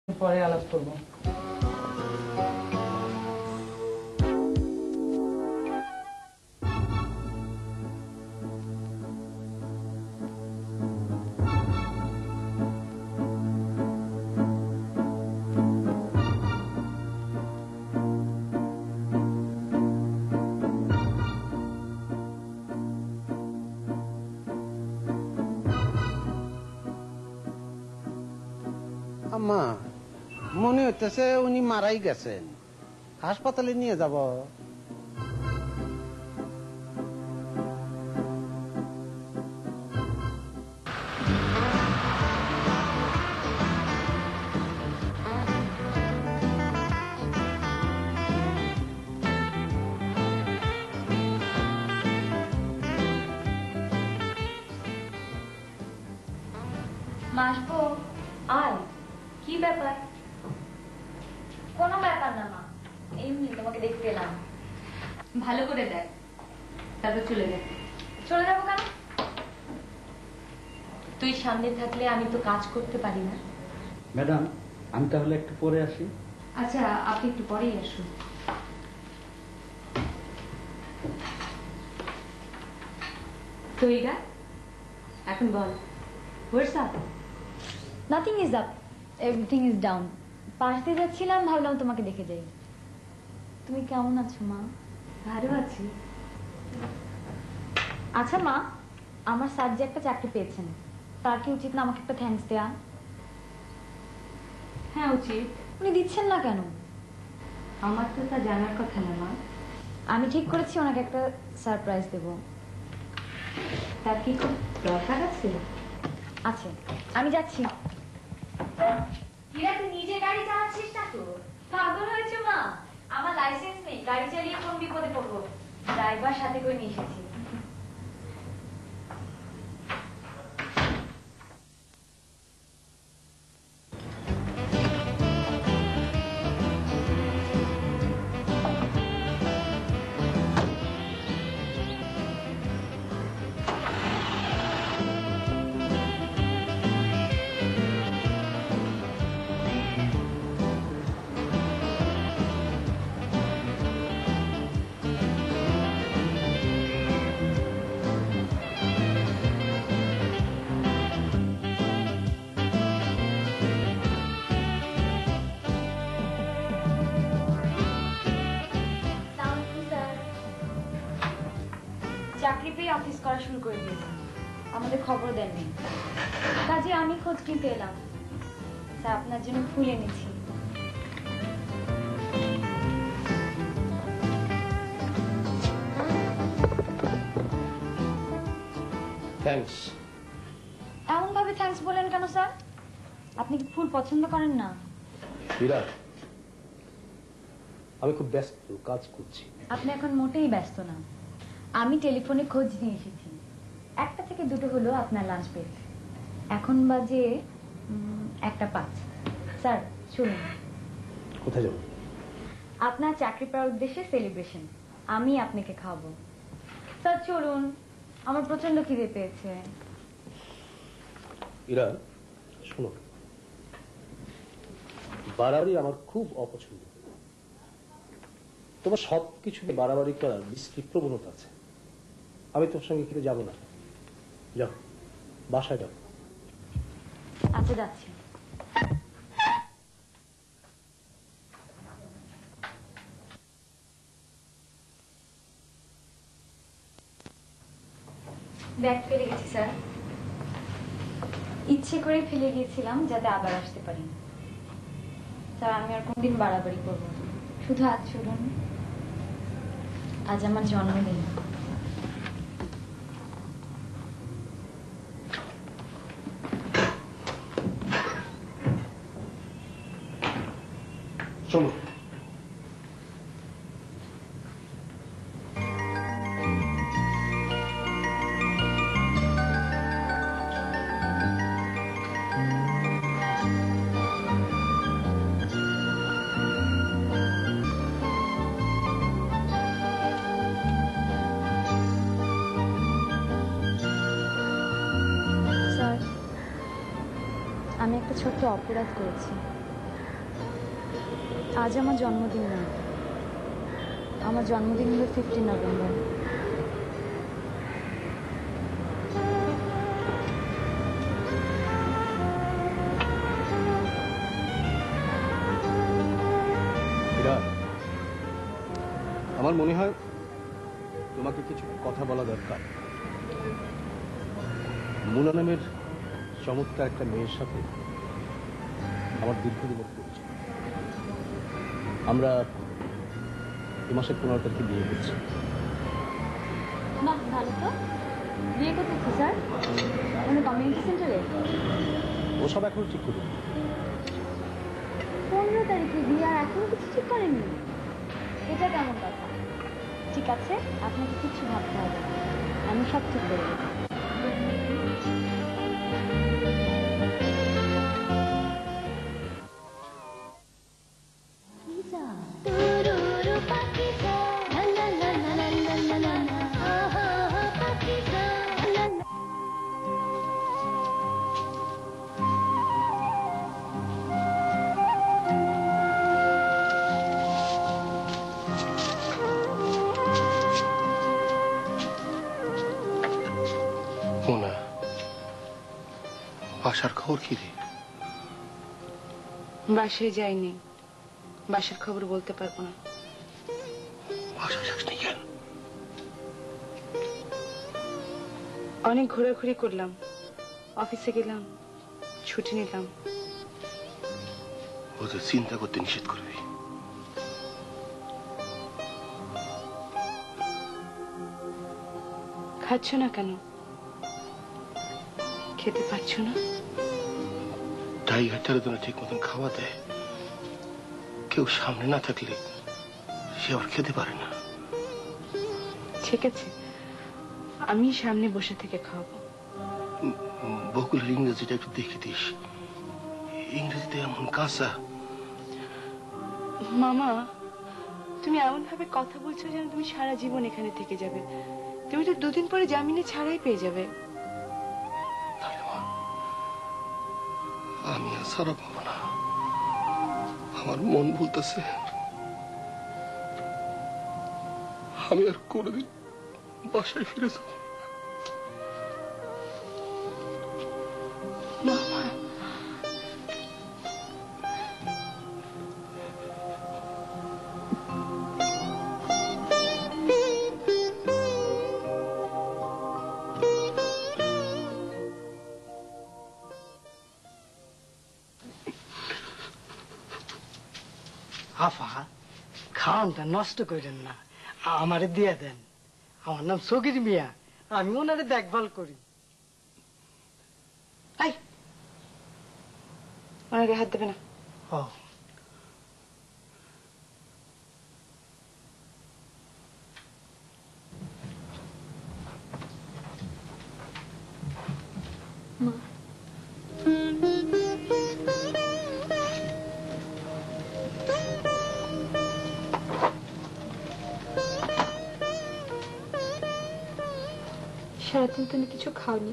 পরে আলাপ করবো। আম্মা মনে হইতেছে উনি মারাই গেছেন, হাসপাতালে নিয়ে যাব। মাসবো আয়, কি ব্যাপার? কোনো ব্যাপার না মা, এমনি তোমাকে দেখতে এলাম। ভালো করে দেখ, তারপর চলে যা। চলে যাবো কেন? তুই সামনে থাকলে আমি তো কাজ করতে পারি না। ম্যাডাম, আমি তাহলে একটু পরে আসি। আচ্ছা, আপনি একটু পরেই আসুন। তৈরা এখন বল, what's up? Nothing is up, everything is down. পাশ দিয়ে যাচ্ছিলাম, ভাবলাম তোমাকে দেখে যাই। তুমি কেমন আছো মা? ভালো আছি। আচ্ছা মা, আমার স্যার যে একটা চাকরি পেয়েছেন, তার কি উচিত না আমাকে একটা থ্যাঙ্কস দেয়া? হ্যাঁ উচিত। উনি দিচ্ছেন না কেন? আমার তো তা জানার কথা না মা। আমি ঠিক করেছি ওনাকে একটা সারপ্রাইজ দেব। তার কি খুব দরকার আছে? আছে, আমি যাচ্ছি। হীরা, তুই নিজে গাড়ি চালাচ্ছিস না তো? পাগল হয়েছে মা? আমার লাইসেন্স নেই, গাড়ি চালিয়ে কোন বিপদে পড়বো। ড্রাইভার সাথে করে নিয়ে এসেছি। চাকরি পেয়ে অফিস করা শুরু করে দিয়েছি, আমাদের খবর দেননি। কাজে আমি খোঁজ নিতে এলাম। স্যার, আপনার জন্য ফুল এনেছি। থ্যাঙ্কস। এমন ভাবে থ্যাঙ্কস বলেন কেন স্যার? আপনি কি ফুল পছন্দ করেন না? হীরা, আমি খুব ব্যস্ত, কাজ করছি। আপনি এখন মোটেই ব্যস্ত না। আমি টেলিফোনে খোঁজ নিয়ে এসেছি, 1টা থেকে 2টো হলো আপনার লাঞ্চ ব্রেক। এখন বাজে 1টা 5। স্যার শুনুন, কোথায় যাব? আপনার চাকরি পাওয়ার উদ্দেশ্যে সেলিব্রেশন, আমি আপনাকে খাওয়াবো। স্যার চলুন, আমার প্রচন্ড খিদে পেয়েছে। হীরা শোনো, বাড়াবাড়ি আমার খুব অপছন্দ। তোমার সবকিছু বাড়াবাড়ি করার বিশ্রী প্রবণতা আছে। আমি তোমার সঙ্গে খেতে যাবো না। যাও, বাসায় যাও। আচ্ছা যাচ্ছি। ব্যাগ ফেলে গেছি স্যার। ইচ্ছে করে ফেলে গিয়েছিলাম যাতে আবার আসতে পারি। স্যার আমি আর কোনদিন বাড়াবাড়ি করবো না। শুধু আজ শুনুন, আজ আমার জন্মদিন। চলো। আমি একটা ছোট্ট অপরাধ করেছি। আজ আমার জন্মদিন না, আমার জন্মদিন হলো 15 নভেম্বর। আমার মনে হয় তোমাকে কিছু কথা বলা দরকার। মুনা নামের চমৎকার একটা মেয়ের সাথে আমার দীর্ঘদিনের পরিচয়। আমরা এ মাসের 15 তারিখে বিয়ে করছি। বাহ, ভালো তো। বিয়ে করতেছি স্যার, মানে কমিউনিটি সেন্টারে। ওসব এখনো ঠিক করিনি। 15 তারিখে বিয়ে আর এখনো কিছু ঠিক করেননি? এটা কেমন কথা? ঠিক আছে, আপনাকে কিছু ভাবতে হবে না, আমি সব ঠিক করে দেবো। মোনা, বাসার খবর কি রে? বাসায় যাইনি, বাসার খবর বলতে পারবো না। বাসায় যাসনি কেন? অনেক ঘোরাঘুরি করলাম, অফিসে গেলাম, ছুটি নিলাম। ওদের চিন্তা করতে নিষেধ করবি। খাচ্ছ না কেন? খেতে পারছো না? টাইগারটার জন্য ঠিক মতন খাওয়া দেয়, কেউ সামনে না থাকলে সে আবার খেতে পারে না। ঠিক আছে, আমি সামনে বসে থেকে খাওয়াবো। বকুলের ইংরেজিটা একটু দেখে দিস, ইংরেজিতে এমন কাঁচা। মামা, তুমি এমন ভাবে কথা বলছো যেন তুমি সারা জীবন এখানে থেকে যাবে। তুমি তো 2 দিন পরে জামিনে ছাড়াই পেয়ে যাবে। আমি আর সারা পাবো না, আমার মন বলতেছে আমি আর কোনোদিন বাসায় ফিরে যাব। মামা, আফা, খাওয়ানটা নষ্ট করেন না, আমারে দিয়ে দেন। আমার নাম সগির মিয়া, আমি ওনারে দেখভাল করি। ওনাকে হাত দেবে না। ও, সারাদিন তুমি কিছু খাওনি,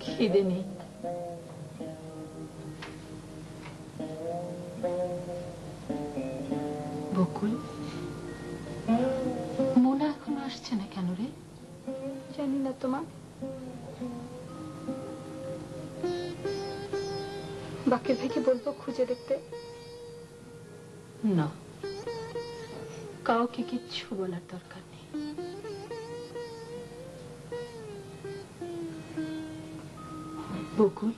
খিদে নেই। বকুল, মোনা এখনো আসছে না কেন রে? জানি না তোমা, বাকের ভাইকে বলবো খুঁজে দেখতে। না, কাউকে কিচ্ছু বলার দরকার নেই। বকুল,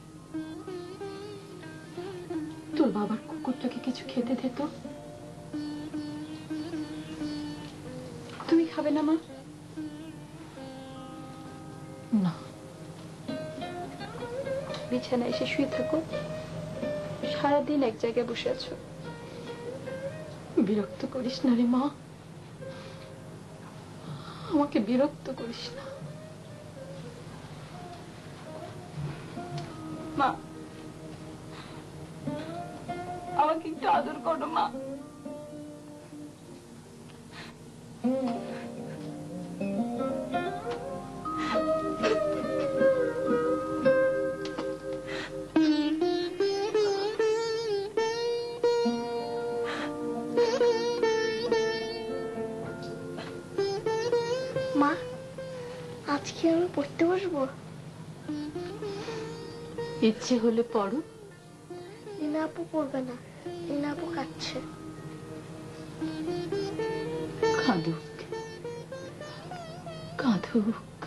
তোর বাবার কুকুরটাকে কিছু খেতে দে তো। তুমি খাবে না মা? না, বিছানায় এসে শুয়ে থাকো, সারাদিন এক জায়গায় বসে আছো। বিরক্ত করিস না রে মা, আমাকে বিরক্ত করিস না। মা, আমাকে একটু আদর করো মা। ইচ্ছে হলে পড়ো। রিনা আপু পড়বে না, রিনা আপু কাঁদছে। কাঁদুক কাঁদুক।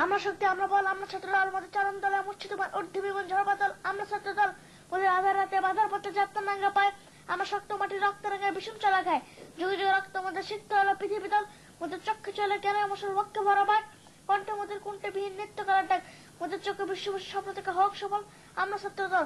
আমরা শক্তি, আমরা বল, আমরা ছাত্র দল, আমাদের চরম দল, মুর্শিদ অর্ধি বিমান ঝড় বাদল, আমরা ছাত্র দল, ওদের আধার রাতে বাধার পথে যাত্রা নাঙ্গা পায়, আমরা শক্ত মাটি রক্ত রাঙায় বিষম চলা খায়, যুগে যুগে রক্ত আমাদের সিদ্ধ হলো পৃথিবী দল, ওদের চক্ষে চলে কেন মুসল বক্ষে ভরা পায়, কণ্ঠে মোদের কুণ্ঠে বিহীন নৃত্য করার ডাক, ওদের চোখে বিশ্ববাসী স্বপ্ন থেকে হোক সফল, আমরা ছাত্র দল।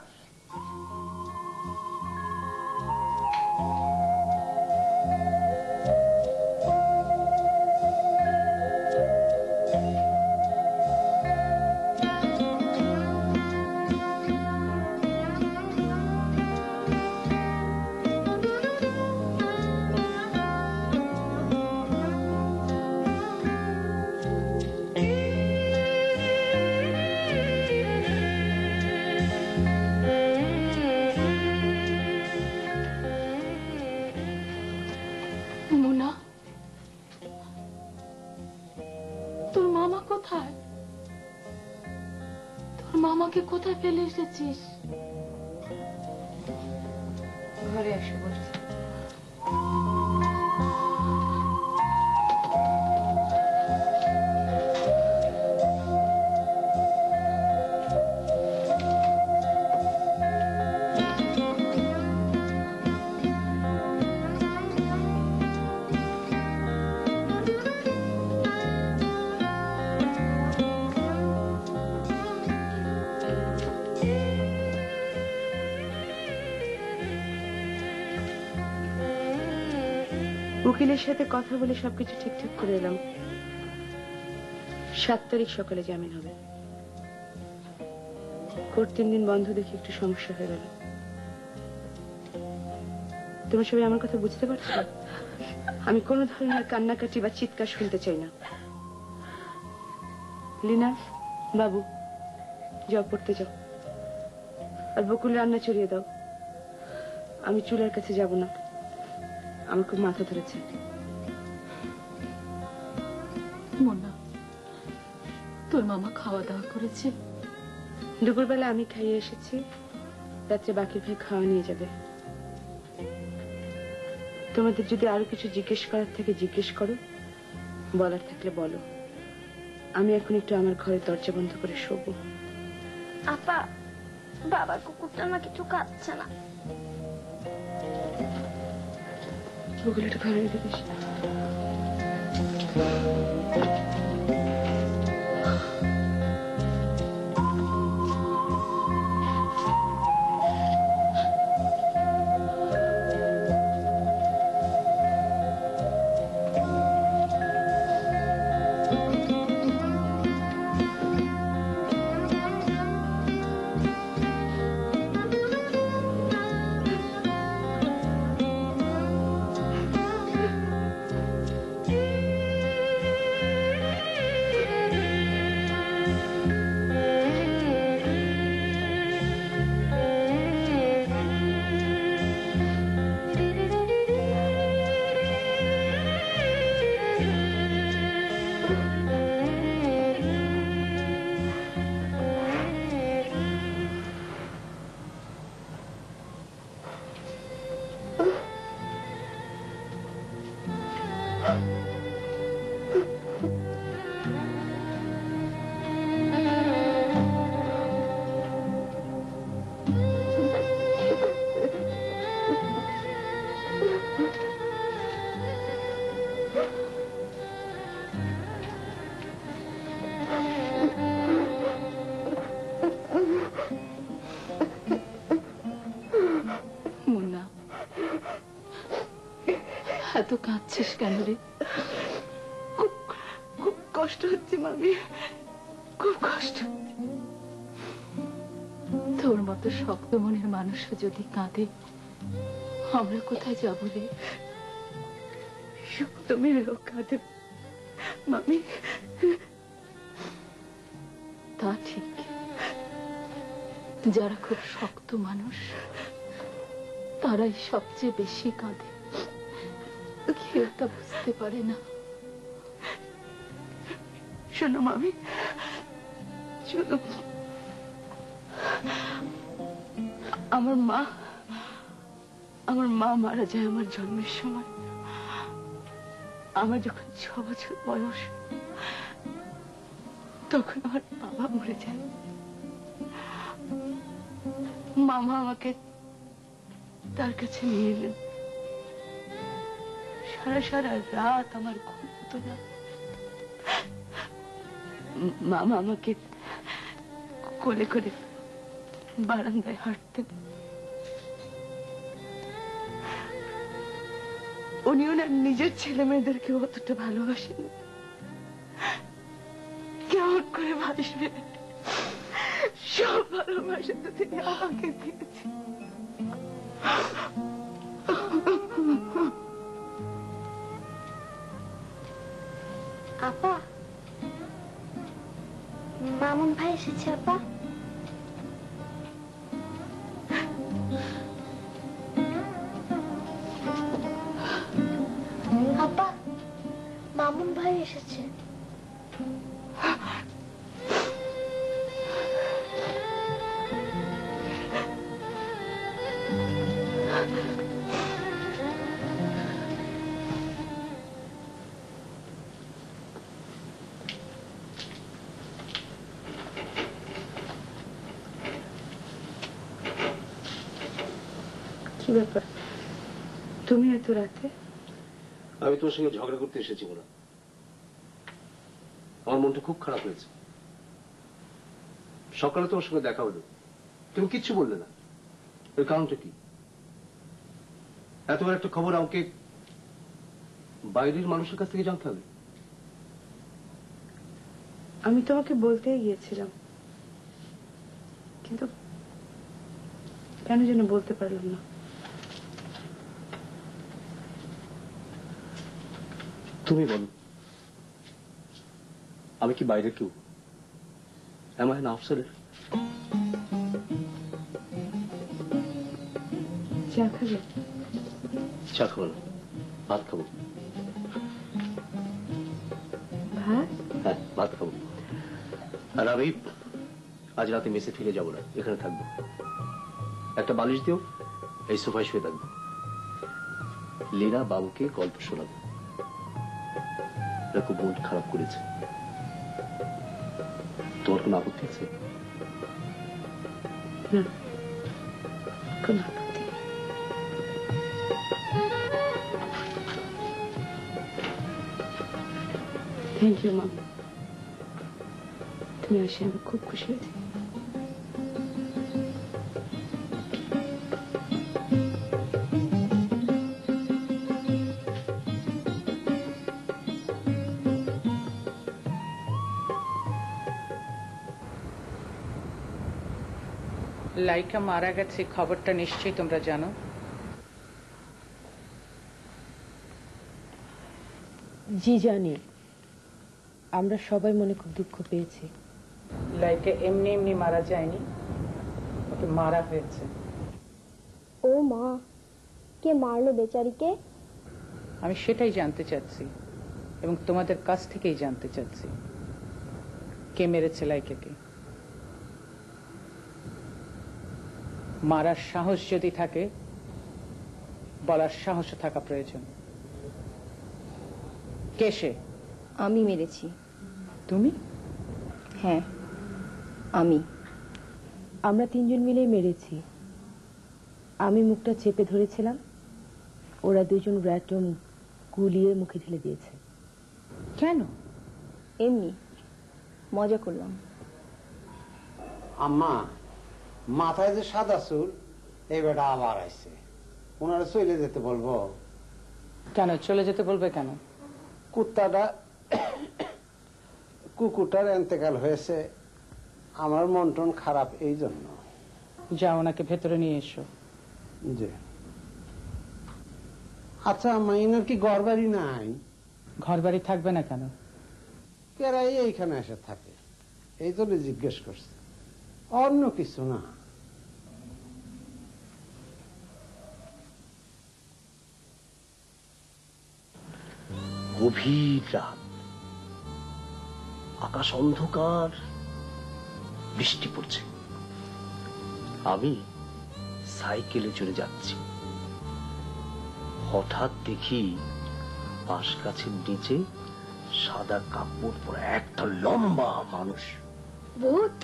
মুনা, তোর মামা কোথায়? তোর মামাকে কোথায় ফেলে এসেছিস? ঘরে আসো বলছি। উকিলের সাথে কথা বলে সবকিছু ঠিকঠাক করে এলাম। 7 তারিখ সকালে জামিন হবে। কোর্ট 3 দিন বন্ধ দেখে একটু সমস্যা হয়ে গেল। তোমরা সবাই আমার কথা বুঝতে পারছো? আমি কোনো ধরনের কান্নাকাটি বা চিৎকার শুনতে চাই না। লীনা, বাবু, যাও পড়তে যাও, আর বকুল রান্না চড়িয়ে দাও। আমি চুলার কাছে যাব না, আমার খুব মাথা ধরেছে। মুনা, তোর মামা খাওয়া দাওয়া করেছে? দুপুরবেলা আমি খাইয়ে এসেছি, রাত্রে বাকি ভাই খাওয়া নিয়ে যাবে। তোমাদের যদি আরো কিছু জিজ্ঞেস করার থাকে জিজ্ঞেস করো, বলার থাকলে বলো। আমি এখন একটু আমার ঘরে দরজা বন্ধ করে শোবো। আপা, বাবার কুকুরটা না কিছু খাচ্ছে না। ওগুলো একটু ঘরে রেখে দিস। মুন্না, এত কাঁদছিস কেন রে? খুব কষ্ট হচ্ছে মামি, খুব কষ্ট। তোর মতো শক্ত মনের মানুষও যদি কাঁদে, আমরা কোথায় যাব রে? শক্ত মেয়েরাও কাঁদে মামি। তা ঠিক, যারা খুব শক্ত মানুষ তারাই সবচেয়ে বেশি কাঁদে। কেউ তা বুঝতে পারে না। শোনো মামি, শোনো, আমার মা মারা যায় আমার জন্মের সময়। আমার যখন 6 বছর বয়স, তখন আমার বাবা মরে যায়। মামা আমাকে তার কাছে নিয়ে এলেন। সারা রাত আমার ঘুম হতো না। মামা আমাকে কোলে করে বারান্দায় হাঁটতেন। উনি ওনার নিজের ছেলে মেয়েদেরকে অতটা ভালোবাসেন, কেমন করে ভাসবে? সব ভালোবাসা তো তিনি আমাকে দিয়েছেন। আপা, মামুন ভাই এসেছে আপা। আপা, মামুন ভাই এসেছে। কি ব্যাপার, তুমি এত রাতে? আমি তোমার সঙ্গে ঝগড়া করতে এসেছি মোনা। আমার মনটা খুব খারাপ হয়েছে। সকালে তোমার সঙ্গে দেখা হলো, তুমি কিচ্ছু বললে না। এর কারণটা কি? এতবার একটা খবর আমাকে বাইরের মানুষের কাছ থেকে জানতে হবে। আমি তোমাকে বলতেই গিয়েছিলাম, কিন্তু কেন যেন বলতে পারলাম না। তুমি বলো, আমি কি বাইরে কেউ? Am I an outsider? চা খাবে? চা খাবো না, ভাত খাবো। ভাত? হ্যাঁ, ভাত খাবো। আর আমি আজ রাতে মেসে ফিরে যাবো না, এখানে থাকবো। একটা বালিশ দিও, এই সোফায় শুয়ে থাকবো। লীনা বাবুকে গল্প শোনাবো। এরা খুব মন খারাপ করেছে। তোমার কোনো আপত্তি আছে? না, কোনো আপত্তি নেই। থ্যাংক ইউ মা, তুমি আসে আমি খুব খুশি হয়েছি। লাইকা মারা গেছে খবরটা নিশ্চয়ই তোমরা জানো। জি জানি, আমরা সবাই মনে খুব দুঃখ পেয়েছি। লাইকা এমনি এমনি মারা যায়নি, ওকে মারা হয়েছে। ও মা, কে মারলো বেচারিকে? আমি সেটাই জানতে চাচ্ছি এবং তোমাদের কাছ থেকেই জানতে চাচ্ছি, কে মেরেছে লাইকাকে। মারার সাহস যদি থাকে, বলার সাহসও থাকা প্রয়োজন। কে সে? আমি মেরেছি। তুমি? হ্যাঁ, আমি। আমরা 3 জন মিলেই মেরেছি। আমি মুখটা চেপে ধরেছিলাম, ওরা 2 জন র্যাটম গুলিয়ে মুখে ঢেলে দিয়েছে। কেন? এমনি মজা করলাম। আম্মা, মাথায় যে সাদা চুল, এই বেটা আবার আইছে। ওনারা চলে যেতে বলবো। কেন চলে যেতে বলবে কেন? কুকুরটার এন্তেকাল হয়েছে, আমার মন টন খারাপ এই জন্য। যাও, ওনাকে ভেতরে নিয়ে এসো। জি। আচ্ছা আম্মা, এনার কি ঘর বাড়ি নাই? ঘর বাড়ি থাকবে না কেন? কেরাই এইখানে এসে থাকে, এই জন্য জিজ্ঞেস করছে, অন্য কিছু না। গভীর রাত, আকাশ অন্ধকার, বৃষ্টি পড়ছে। আমি সাইকেলে চলে যাচ্ছি, হঠাৎ দেখি পাশ গাছের নিচে সাদা কাপড় পরা একটা লম্বা মানুষ। ভূত?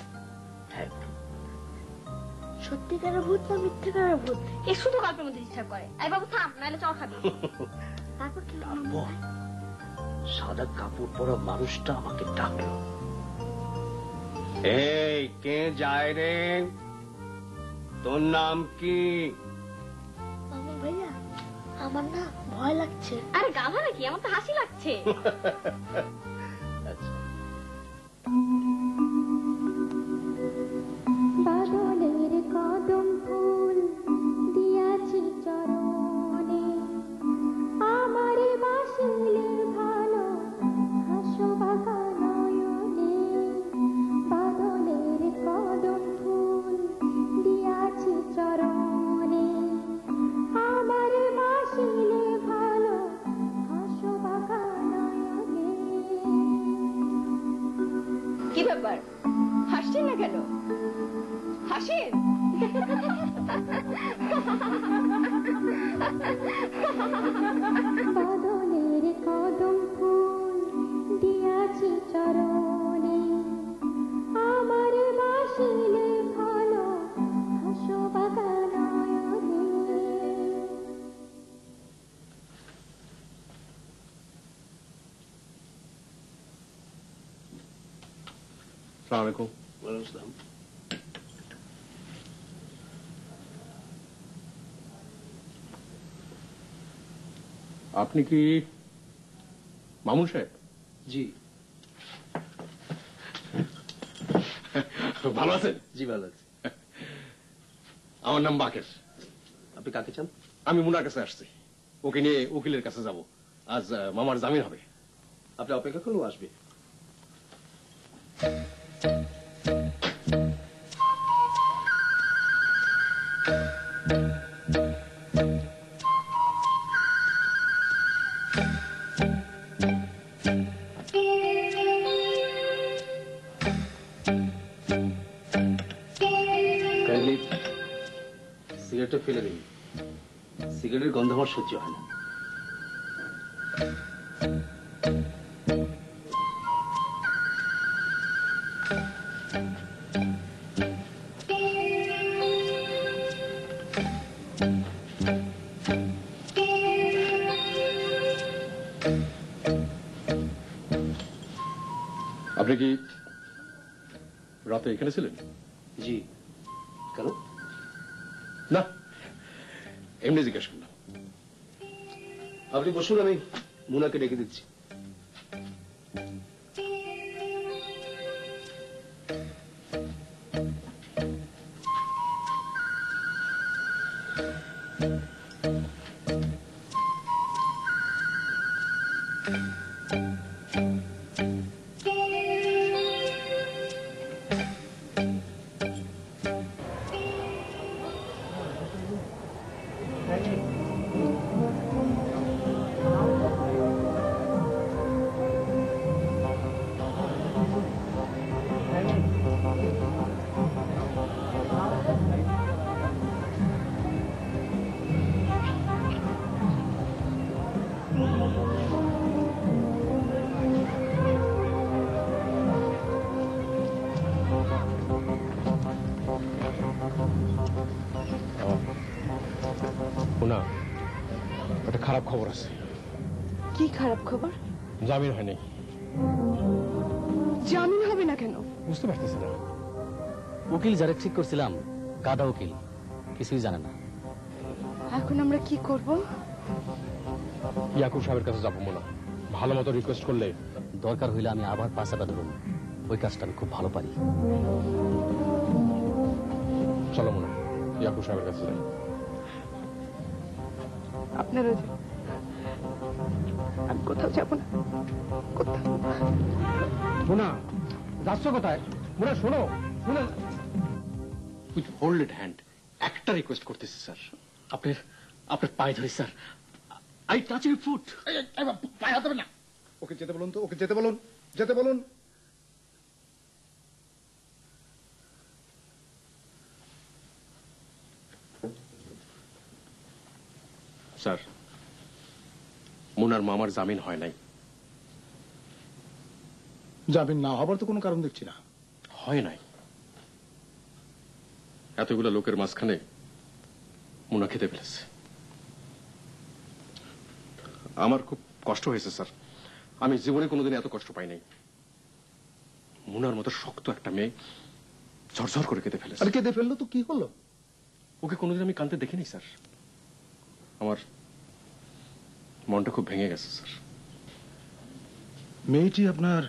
হ্যাঁ, সত্যিকারের ভূত না মিথ্যাকারের ভূত? এ শুধু গল্পের মধ্যে ডিস্টার্ব করে। এই বাবু থাম, নাহলে চল খাবি। তারপর কি হলো? তারপর সাদা কাপড় পরা মানুষটা আমাকে ডাকলো, এই কে যায় রে, তোর নাম কি? মামা ভাইয়া, আমার না ভয় লাগছে। আরে গাধা নাকি, আমার তো হাসি লাগছে। আচ্ছা, বাদলের কদম ফুল দিয়াছি চরণে, আমার বাসিলে ভালো হাসো বাঁকা নয়নে। বাদলের কদম ফুল দিয়াছি চরণে, আমার বাসিলে ভালো হাসো বাঁকা নয়নে। কি ব্যাপার, হাসছেন না কেন? হাসেন। বাদলের কদম ফুল দিয়াছি চরণে, আমার বাসিলে ভালো হাসো বাঁকা নয়নে। আসসালামু আলাইকুম। ওয়ালাইকুম আসসালাম। আপনি কি মামুন সাহেব? জি। ভালো আছেন? জি ভালো আছি। আমার নাম বাকের। আপনি কাকে চান? আমি মুনার কাছে আসছি, ওকে নিয়ে উকিলের কাছে যাব। আজ মামার জামিন হবে। আপনি অপেক্ষা করুন, ও আসবে। সিগারেটটা ফেলে দিন, সিগারেটের গন্ধ আমার সহ্য হয় না। আপনি কি রাতে এখানে ছিলেন? জি। কেন? না, এমনি জিজ্ঞেস করলাম। আপনি বসুন, আমি মুনাকে ডেকে দিচ্ছি। মুনা, একটা খারাপ খবর আছে। কি খারাপ খবর? জামিন হয়নি। জামিন হবে না কেন? বুঝতে পারতেছি না। উকিল যারা ঠিক করছিলাম, গাধা উকিল, কিছুই জানে না। এখন আমরা কি করব? ইয়াকুব সাহেবের কাছে যাবো মুনা, ভালো মতো রিকোয়েস্ট করলে। দরকার হইলে আমি আবার পাশাটা ধরুন, ওই কাজটা আমি খুব ভালো পারি। চলো মুনা, ইয়াকুব সাহেবের কাছে যাই। আপনারা আমি কোথাও যাব না। মুনা, যাচ্ছ কোথায়? মুনা শোনো, মুনা। উইথ হোল্ডেড হ্যান্ড একটা রিকোয়েস্ট করতেছি স্যার। আপনার পায়ে ধরি sir. I touch your foot. পায়ে হাত দেবেন না। ওকে যেতে বলুন তো, ওকে যেতে বলুন, যেতে বলুন। স্যার, মুনার মামার জামিন হয় নাই। জামিন না হবার তো কোনো কারণ দেখছি না। হয় নাই। এতগুলো লোকের মাঝখানে মুনা খেতে ফেলেছে। আমার খুব কষ্ট হয়েছে স্যার। আমি জীবনে কোনোদিন এত কষ্ট পাই নাই। মুনার মতো শক্ত একটা মেয়ে ঝরঝর করে কেঁদে ফেলেছে। আর কেঁদে ফেললো তো কি হলো? ওকে কোনোদিন আমি কাঁদতে দেখিনি স্যার। আমার মনটা খুব ভেঙে গেছে স্যার। মেয়েটি আপনার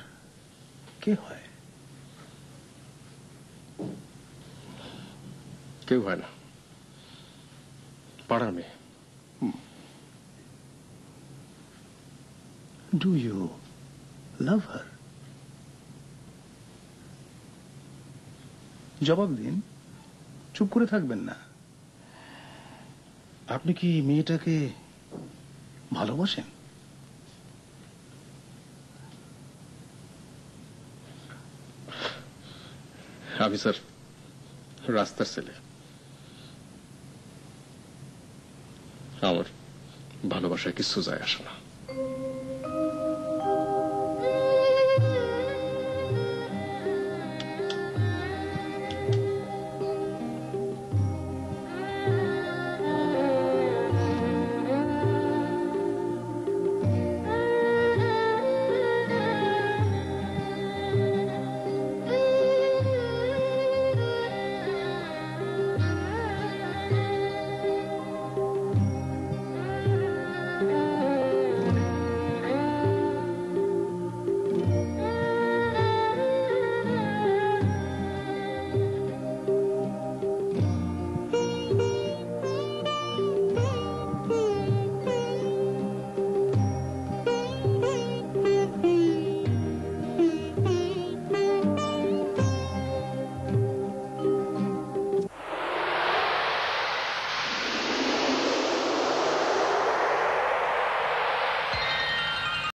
কে হয়? কেউ হয় না, পাড়ার মেয়ে। ডু ইউ লাভ হার? জবাব দিন, চুপ করে থাকবেন না। আপনি কি মেয়েটাকে ভালোবাসেন? আমি স্যার রাস্তার ছেলে। আমার ভালোবাসায় কিছু যায় আসে না।